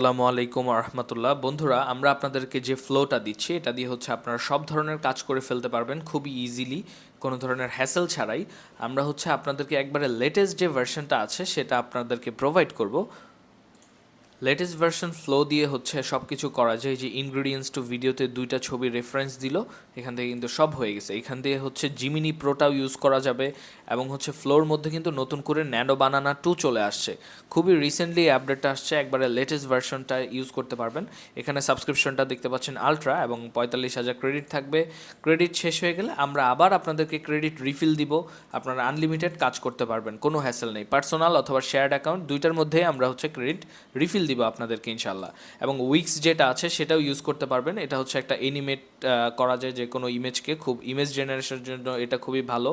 আসসালামু আলাইকুম রহমতুল্লাহ। বন্ধুরা, আমরা আপনাদেরকে যে ফ্লোটা দিচ্ছি এটা দিয়ে হচ্ছে আপনারা সব ধরনের কাজ করে ফেলতে পারবেন খুবই ইজিলি, কোনো ধরনের হ্যাসেল ছাড়াই। আমরা হচ্ছে আপনাদেরকে একবারে লেটেস্ট যে ভার্সনটা আছে সেটা আপনাদেরকে প্রোভাইড করব। লেটেস্ট ভার্সন ফ্লো দিয়ে হচ্ছে সব কিছু করা যায়। যে ইনগ্রিডিয়েন্টস টু ভিডিওতে দুইটা ছবি রেফারেন্স দিল, এখান থেকে কিন্তু সব হয়ে গেছে। এখান দিয়ে হচ্ছে জিমিনি প্রোটাও ইউজ করা যাবে এবং হচ্ছে ফ্লোর মধ্যে কিন্তু নতুন করে ন্যানো বানানা 2 চলে আসছে। খুবই রিসেন্টলি আপডেটটা আসছে, একবারে লেটেস্ট ভার্সনটা ইউজ করতে পারবেন। এখানে সাবস্ক্রিপশনটা দেখতে পাচ্ছেন আলট্রা এবং 45,000 ক্রেডিট থাকবে। ক্রেডিট শেষ হয়ে গেলে আমরা আবার আপনাদেরকে ক্রেডিট রিফিল দিব। আপনারা আনলিমিটেড কাজ করতে পারবেন, কোনো হ্যাসেল নেই। পার্সোনাল অথবা শেয়ার্ড অ্যাকাউন্ট দুইটার মধ্যেই আমরা হচ্ছে ক্রেডিট রিফিল দিব আপনাদেরকে ইনশাল্লাহ। এবং উইক্স যেটা আছে সেটাও ইউজ করতে পারবেন। এটা হচ্ছে একটা এনিমেট করা যায় যে কোনো ইমেজকে, খুব ইমেজ জেনারেশনের জন্য এটা খুবই ভালো।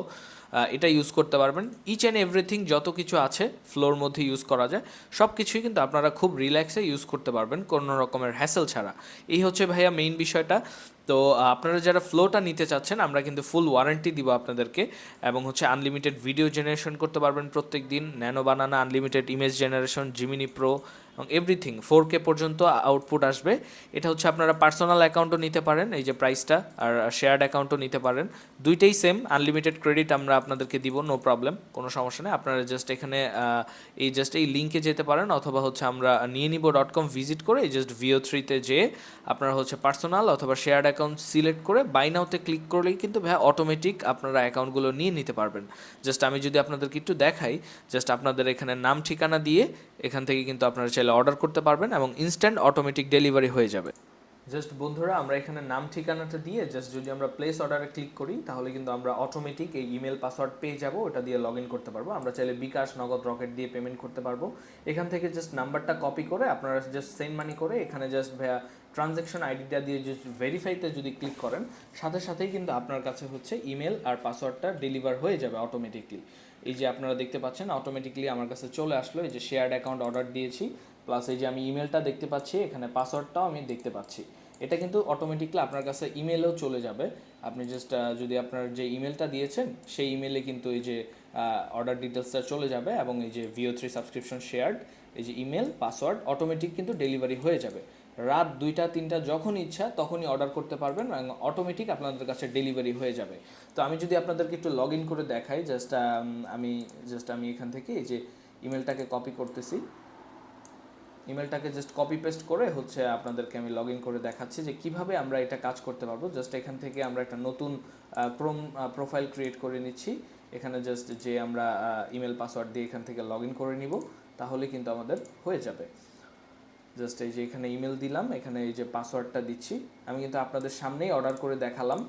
এটা ইউজ করতে পারবেন। ইচ অ্যান্ড এভরিথিং যত কিছু আছে ফ্লোর মধ্যে ইউজ করা যায়, সব কিছুই কিন্তু আপনারা খুব রিল্যাক্সে ইউজ করতে পারবেন কোনো রকমের হ্যাসেল ছাড়া। এই হচ্ছে ভাইয়া মেইন বিষয়টা। তো আপনারা যারা ফ্লোটা নিতে চাচ্ছেন আমরা কিন্তু ফুল ওয়ারেন্টি দিব আপনাদেরকে, এবং হচ্ছে আনলিমিটেড ভিডিও জেনারেশন করতে পারবেন প্রত্যেক দিন, nano banana, unlimited image generation, Gemini pro এবং এভরিথিং 4K পর্যন্ত আউটপুট আসবে। এটা হচ্ছে আপনারা পার্সোনাল অ্যাকাউন্টও নিতে পারেন, এই যে প্রাইসটা, আর শেয়ার্ড অ্যাকাউন্টও নিতে পারেন। দুইটাই সেম, আনলিমিটেড ক্রেডিট আমরা আপনাদেরকে দিব, নো প্রবলেম, কোনো সমস্যা নেই। আপনারা জাস্ট এখানে এই লিঙ্কে যেতে পারেন, অথবা হচ্ছে আমরা নিয়ে নিব .com ভিজিট করে এই জাস্ট VO3-তে যেয়ে আপনারা হচ্ছে পার্সোনাল অথবা শেয়ার্ড অ্যাকাউন্ট সিলেক্ট করে বাই নাওতে ক্লিক করলেই কিন্তু ভাই অটোমেটিক আপনারা অ্যাকাউন্টগুলো নিয়ে নিতে পারবেন। জাস্ট আমি যদি আপনাদেরকে একটু দেখাই, জাস্ট আপনাদের এখানে নাম ঠিকানা দিয়ে এখান থেকে কিন্তু আপনারা চাইলে অর্ডার করতে পারবেন এবং ইনস্ট্যান্ট অটোমেটিক ডেলিভারি হয়ে যাবে। জাস্ট বন্ধুরা, আমরা এখানে নাম ঠিকানাটা দিয়ে জাস্ট যদি আমরা প্লেস অর্ডারে ক্লিক করি তাহলে কিন্তু আমরা অটোমেটিক এই ইমেল পাসওয়ার্ড পেয়ে যাব, ওটা দিয়ে লগ ইন করতে পারবো। আমরা চাইলে বিকাশ, নগদ, রকেট দিয়ে পেমেন্ট করতে পারবো। এখান থেকে জাস্ট নাম্বারটা কপি করে আপনারা জাস্ট সেন্ড মানি করে এখানে জাস্ট ভাইয়া ট্রানজ্যাকশন আইডিটা দিয়ে জাস্ট ভেরিফাইতে যদি ক্লিক করেন, সাথে সাথেই কিন্তু আপনার কাছে হচ্ছে ইমেল আর পাসওয়ার্ডটা ডেলিভার হয়ে যাবে অটোমেটিকলি। এই যে আপনারা দেখতে পাচ্ছেন অটোমেটিকলি আমার কাছে চলে আসলো, এই যে শেয়ার্ড অ্যাকাউন্ট অর্ডার দিয়েছি, প্লাস এই যে আমি ইমেলটা দেখতে পাচ্ছি, এখানে পাসওয়ার্ডটাও আমি দেখতে পাচ্ছি। এটা কিন্তু অটোমেটিকলি আপনার কাছে ইমেলেও চলে যাবে। আপনি জাস্ট যদি আপনার যে ইমেলটা দিয়েছেন সেই ইমেলে কিন্তু এই যে অর্ডার ডিটেলসটা চলে যাবে, এবং এই যে VO3 সাবস্ক্রিপশন শেয়ার্ড, এই যে ইমেল পাসওয়ার্ড অটোমেটিক কিন্তু ডেলিভারি হয়ে যাবে। রাত 2টা 3টা যখন ইচ্ছা তখনই অর্ডার করতে পারবেন এবং অটোমেটিক আপনাদের কাছে ডেলিভারি হয়ে যাবে। তো আমি যদি আপনাদেরকে একটু লগ ইন করে দেখাই, আমি এখান থেকে এই যে ইমেলটাকে কপি করতেছি, ইমেলটাকে জাস্ট কপি পেস্ট করে হচ্ছে আপনাদেরকে আমি লগ ইন করে দেখাচ্ছি যে কিভাবে আমরা এটা কাজ করতে পারবো। জাস্ট এখান থেকে আমরা একটা নতুন ক্রোম প্রোফাইল ক্রিয়েট করে নিচ্ছি। এখানে জাস্ট যে আমরা ইমেল পাসওয়ার্ড দিয়ে এখান থেকে লগ ইন করে নিব, তাহলে কিন্তু আমাদের হয়ে যাবে। জাস্ট এই যে এখানে ইমেল দিলাম, এখানে এই যে পাসওয়ার্ডটা দিচ্ছি। আমি কিন্তু আপনাদের সামনেই অর্ডার করে দেখালাম,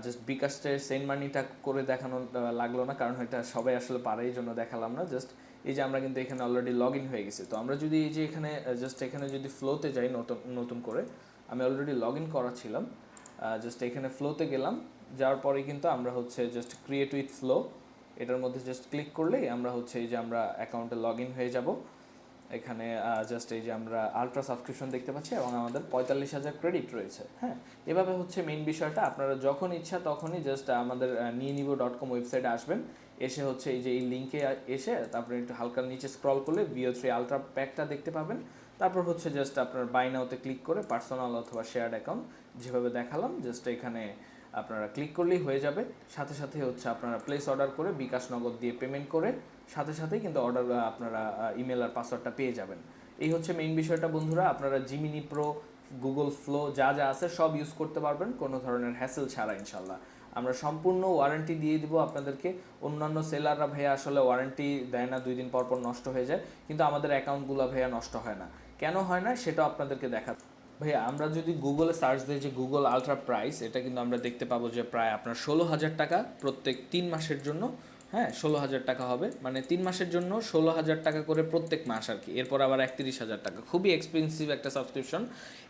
জাস্ট বিকাশে সেন্ড মানিটা করে দেখানো লাগলো না, কারণ এটা সবাই আসলে পারে, এই জন্য দেখালাম না। জাস্ট এই যে আমরা কিন্তু এখানে অলরেডি লগ ইন হয়ে গেছি। তো আমরা যদি এই যে এখানে জাস্ট এখানে যদি ফ্লোতে যাই নতুন নতুন করে, আমি অলরেডি লগ ইন করা ছিলাম, জাস্ট এখানে ফ্লোতে গেলাম, যাওয়ার পরে কিন্তু আমরা হচ্ছে জাস্ট ক্রিয়েট উইথ ফ্লো, এটার মধ্যে জাস্ট ক্লিক করলেই আমরা হচ্ছে এই যে আমরা অ্যাকাউন্টে লগ ইন হয়ে যাব। এখানে জাস্ট এই যে আমরা আলট্রা সাবস্ক্রিপশন দেখতে পাচ্ছি এবং আমাদের 45,000 ক্রেডিট রয়েছে। হ্যাঁ, এভাবে হচ্ছে মেইন বিষয়টা। আপনারা যখন ইচ্ছা তখনই জাস্ট আমাদের নিয়ে নিব .com ওয়েবসাইটে আসবেন, এসে হচ্ছে এই যে এই লিঙ্কে এসে তারপরে একটু হালকা নিচে স্ক্রল করলে VO3 আলট্রা প্যাকটা দেখতে পাবেন। তারপর হচ্ছে জাস্ট আপনার বাই নাওতে ক্লিক করে পার্সোনাল অথবা শেয়ার্ড অ্যাকাউন্ট যেভাবে দেখালাম জাস্ট এখানে আপনারা ক্লিক করলেই হয়ে যাবে। সাথে সাথে হচ্ছে আপনারা প্লেস অর্ডার করে বিকাশ, নগদ দিয়ে পেমেন্ট করে সাথে সাথেই কিন্তু অর্ডার আপনারা ইমেল আর পাসওয়ার্ডটা পেয়ে যাবেন। এই হচ্ছে মেইন বিষয়টা বন্ধুরা। আপনারা জিমিনি প্রো, গুগল ফ্লো যা যা আছে সব ইউজ করতে পারবেন কোনো ধরনের হ্যাসেল ছাড়া ইনশাল্লাহ। আমরা সম্পূর্ণ ওয়ারেন্টি দিয়ে দিব আপনাদেরকে। অন্যান্য সেলাররা ভাইয়া আসলে ওয়ারেন্টি দেয় না, 2 দিন পর পর নষ্ট হয়ে যায়, কিন্তু আমাদের অ্যাকাউন্টগুলো ভাইয়া নষ্ট হয় না। কেন হয় না সেটাও আপনাদেরকে দেখা। ভাইয়া আমরা যদি গুগলে সার্চ দিই যে গুগল আলট্রা প্রাইস, এটা কিন্তু আমরা দেখতে পাবো যে প্রায় আপনার 16,000 টাকা প্রত্যেক 3 মাসের জন্য। হ্যাঁ, 16,000 টাকা হবে, মানে 3 মাসের জন্য 16,000 টাকা করে প্রত্যেক মাস আর কি। এরপর আবার 31,000 টাকা, খুবই এক্সপেন্সিভ একটা সাবস্ক্রিপশন।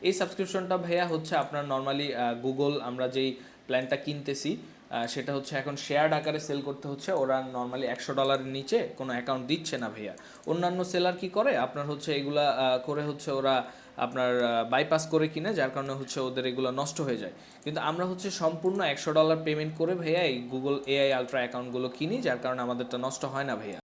এই সাবস্ক্রিপশনটা ভাইয়া হচ্ছে আপনার নর্মালি গুগল আমরা যেই প্ল্যানটা কিনতেছি সেটা হচ্ছে এখন শেয়ার্ড আকারে সেল করতে হচ্ছে। ওরা নর্মালি $100 নিচে কোনো অ্যাকাউন্ট দিচ্ছে না ভাইয়া। অন্যান্য সেলার কি করে আপনার হচ্ছে এগুলা করে হচ্ছে ওরা আপনার বাইপাস করে কিনে, যার কারণে হচ্ছে ওদের এগুলো নষ্ট হয়ে যায়। কিন্তু আমরা হচ্ছে সম্পূর্ণ $100 পেমেন্ট করে ভাইয়া এই গুগল AI আলট্রা অ্যাকাউন্টগুলো কিনি, যার কারণে আমাদেরটা নষ্ট হয় না ভাইয়া।